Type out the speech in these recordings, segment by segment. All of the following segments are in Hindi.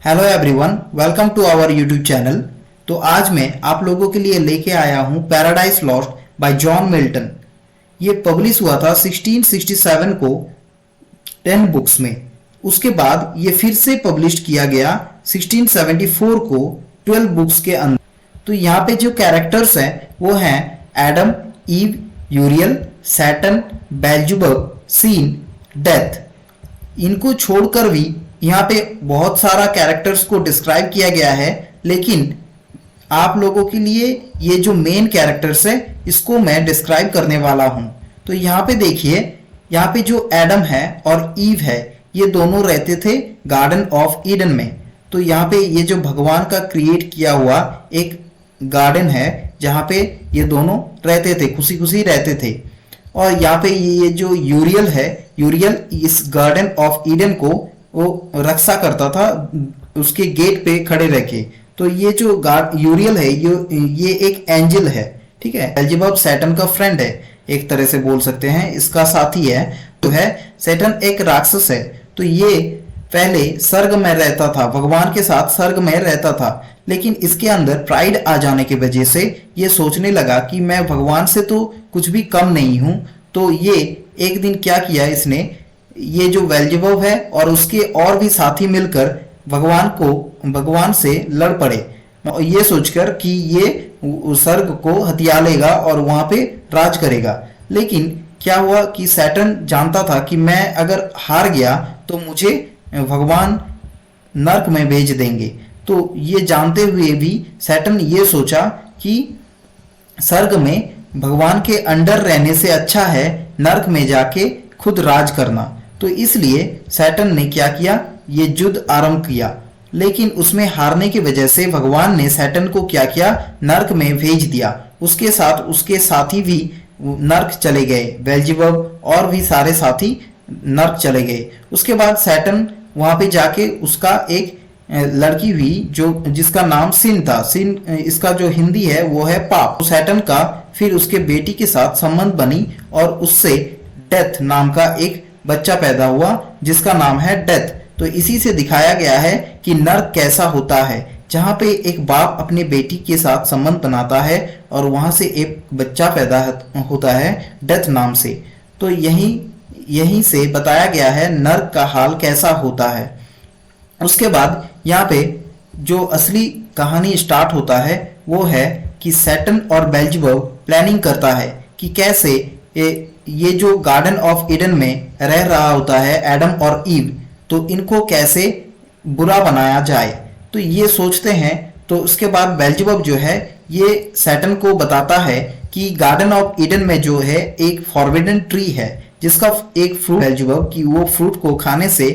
Hello everyone, welcome to our YouTube channel. तो आज मैं आप लोगों के लिए लेके आया हूँ paradise lost by John Milton. ये पब्लिश हुआ था 1667 को 10 बुक्स में। उसके बाद ये फिर से पब्लिश किया गया 1674 को 12 बुक्स के अंदर। तो यहाँ पे जो कैरेक्टर्स हैं वो हैं Adam, ewe, यूरियल, Saturn, बेल्जेबुब, scene, death. इनको छोड़कर भी यहाँ पे बहुत सारा कैरेक्टर्स को डिस्क्राइब किया गया है, लेकिन आप लोगों के लिए ये जो मेन कैरेक्टर्स है इसको मैं डिस्क्राइब करने वाला हूँ। तो यहाँ पे देखिए, यहाँ पे जो एडम है और ईव है ये दोनों रहते थे गार्डन ऑफ ईडन में। तो यहाँ पे ये जो भगवान का क्रिएट किया हुआ एक गार्डन है जहाँ पे ये दोनों रहते थे, खुशी खुशी रहते थे। और यहाँ पे ये जो यूरियल है, यूरियल इस गार्डन ऑफ ईडन को वो रक्षा करता था, उसके गेट पे खड़े रह के। तो ये जो यूरियल है ये एक एंजल है, ठीक है। बेल्जेबुब सैटर्न का फ्रेंड है, एक तरह से बोल सकते हैं, इसका साथी है। तो है सैटर्न एक राक्षस है। तो ये पहले स्वर्ग में रहता था, भगवान के साथ स्वर्ग में रहता था, लेकिन इसके अंदर प्राइड आ जाने की वजह से ये सोचने लगा कि मैं भगवान से तो कुछ भी कम नहीं हूं। तो ये एक दिन क्या किया इसने, ये जो बेल्जेबुब है और उसके और भी साथी मिलकर भगवान से लड़ पड़े, ये सोचकर कि ये स्वर्ग को हथिया लेगा और वहां पे राज करेगा। लेकिन क्या हुआ कि सैटर्न जानता था कि मैं अगर हार गया तो मुझे भगवान नर्क में भेज देंगे। तो ये जानते हुए भी सैटर्न ये सोचा कि स्वर्ग में भगवान के अंडर रहने से अच्छा है नर्क में जाके खुद राज करना। तो इसलिए सैटर्न ने क्या किया, ये युद्ध आरंभ किया। लेकिन उसमें हारने की वजह से भगवान ने सैटर्न को क्या किया, नर्क में भेज दिया। उसके साथ उसके साथी भी नर्क चले गए, बेल्जेबुब और भी सारे साथी नर्क चले गए। उसके बाद सैटर्न वहां पे जाके उसका एक लड़की हुई जो जिसका नाम सिन था। सिन इसका जो हिंदी है वो है पाप। तो सैटर्न का फिर उसके बेटी के साथ संबंध बनी और उससे डेथ नाम का एक बच्चा पैदा हुआ जिसका नाम है डेथ। तो इसी से दिखाया गया है कि नर्क कैसा होता है, जहां पे एक बाप अपने बेटी के साथ संबंध बनाता है और वहां से एक बच्चा पैदा होता है डेथ नाम से। तो यहीं से बताया गया है नर्क का हाल कैसा होता है। उसके बाद यहाँ पे जो असली कहानी स्टार्ट होता है वो है कि सैटर्न और बेल्जेबुब प्लानिंग करता है कि कैसे ये जो गार्डन ऑफ ईडन में रह रहा होता है एडम और ईव, तो इनको कैसे बुरा बनाया जाए। तो ये सोचते हैं। तो उसके बाद बेल्जेबुब जो है ये सैटर्न को बताता है कि गार्डन ऑफ ईडन में जो है एक फॉरबिडन ट्री है जिसका एक फ्रूट बेल्जेबुब कि वो फ्रूट को खाने से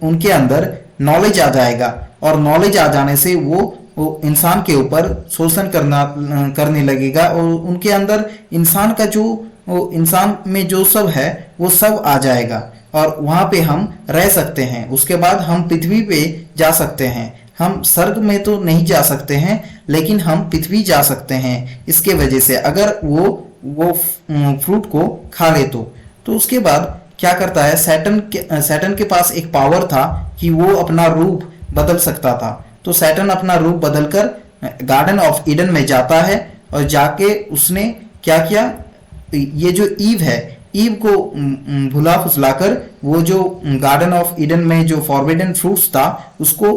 उनके अंदर नॉलेज आ जाएगा और नॉलेज आ जाने से वो इंसान के ऊपर शोषण करने लगेगा और उनके अंदर इंसान में जो सब है वो सब आ जाएगा और वहां पे हम रह सकते हैं। उसके बाद हम पृथ्वी पे जा सकते हैं। हम स्वर्ग में तो नहीं जा सकते हैं लेकिन हम पृथ्वी जा सकते हैं इसके वजह से, अगर वो फ्रूट को खा ले तो उसके बाद क्या करता है, सैटर्न के पास एक पावर था कि वो अपना रूप बदल सकता था। तो सैटर्न अपना रूप बदलकर गार्डन ऑफ ईडन में जाता है और जाके उसने क्या किया, ये जो ईव है, ईव को भुला फुसलाकर वो जो गार्डन ऑफ ईडन में जो फॉरबिडन फ्रूट्स था उसको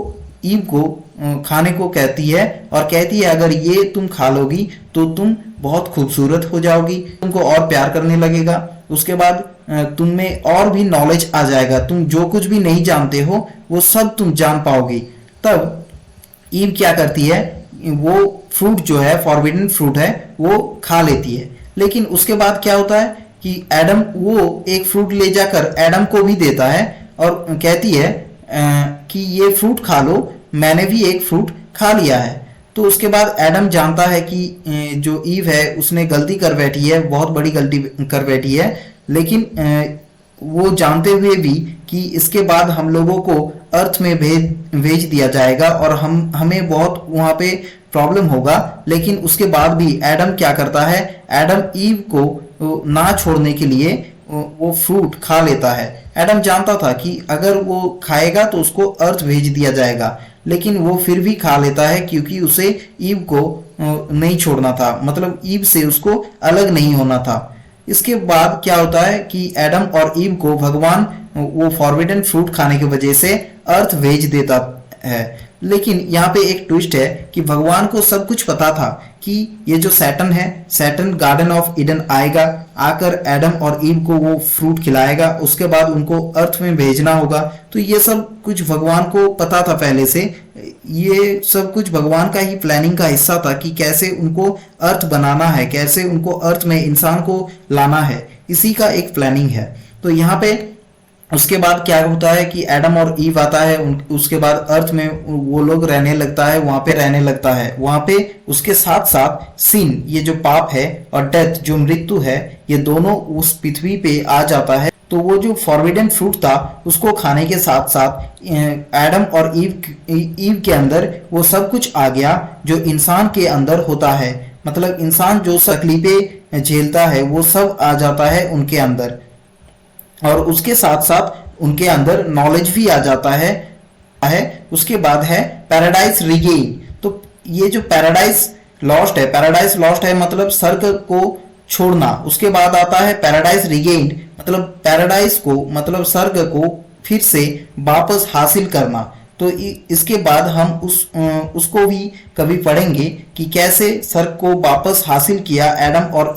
ईव को खाने को कहती है और कहती है अगर ये तुम खा लोगी तो तुम बहुत खूबसूरत हो जाओगी, तुमको और प्यार करने लगेगा। उसके बाद तुम में और भी नॉलेज आ जाएगा, तुम जो कुछ भी नहीं जानते हो वो सब तुम जान पाओगी। तब ईव क्या करती है, वो फ्रूट जो है फॉरबिडन फ्रूट है वो खा लेती है। लेकिन उसके बाद क्या होता है कि एडम वो एक फ्रूट ले जाकर एडम को भी देता है और कहती है कि ये फ्रूट खा लो, मैंने भी एक फ्रूट खा लिया है। तो उसके बाद एडम जानता है कि जो ईव है उसने गलती कर बैठी है, बहुत बड़ी गलती कर बैठी है, लेकिन वो जानते हुए भी कि इसके बाद हम लोगों को अर्थ में भेज दिया जाएगा और हमें बहुत वहां पे प्रॉब्लम होगा। लेकिन उसके बाद भी एडम क्या करता है, एडम ईव को ना छोड़ने के लिए वो फ्रूट खा लेता है। एडम जानता था कि अगर वो खाएगा तो उसको अर्थ भेज दिया जाएगा, लेकिन वो फिर भी खा लेता है क्योंकि उसे ईव को नहीं छोड़ना था, मतलब ईव से उसको अलग नहीं होना था। इसके बाद क्या होता है कि एडम और ईव को भगवान वो फॉरबिडन फ्रूट खाने की वजह से अर्थ भेज देता है। लेकिन यहाँ पे एक ट्विस्ट है कि भगवान को सब कुछ पता था कि ये जो सैटर्न है, सैटर्न गार्डन ऑफ ईडन आएगा, आकर एडम और ईव को वो फ्रूट खिलाएगा, उसके बाद उनको अर्थ में भेजना होगा। तो ये सब कुछ भगवान को पता था पहले से। ये सब कुछ भगवान का ही प्लानिंग का हिस्सा था कि कैसे उनको अर्थ बनाना है, कैसे उनको अर्थ में इंसान को लाना है, इसी का एक प्लानिंग है। तो यहाँ पे उसके बाद क्या होता है कि एडम और ईव आता है, उसके बाद अर्थ में वो लोग रहने लगता है, वहां पे रहने लगता है। वहां पे उसके साथ साथ सिन, ये जो पाप है, और डेथ जो मृत्यु है, ये दोनों उस पृथ्वी पे आ जाता है। तो वो जो फॉरबिडन फ्रूट था उसको खाने के साथ साथ एडम और ईव के अंदर वो सब कुछ आ गया जो इंसान के अंदर होता है। मतलब इंसान जो तकलीफें झेलता है वो सब आ जाता है उनके अंदर, और उसके साथ साथ उनके अंदर नॉलेज भी आ जाता है। उसके बाद है पैराडाइज रिगेन। तो ये जो पैराडाइज लॉस्ट है मतलब स्वर्ग को छोड़ना। उसके बाद आता है पैराडाइज रिगेन्ड, मतलब पैराडाइज को, मतलब स्वर्ग को फिर से वापस हासिल करना। तो इसके बाद हम उसको भी कभी पढ़ेंगे कि कैसे स्वर्ग को वापस हासिल किया एडम और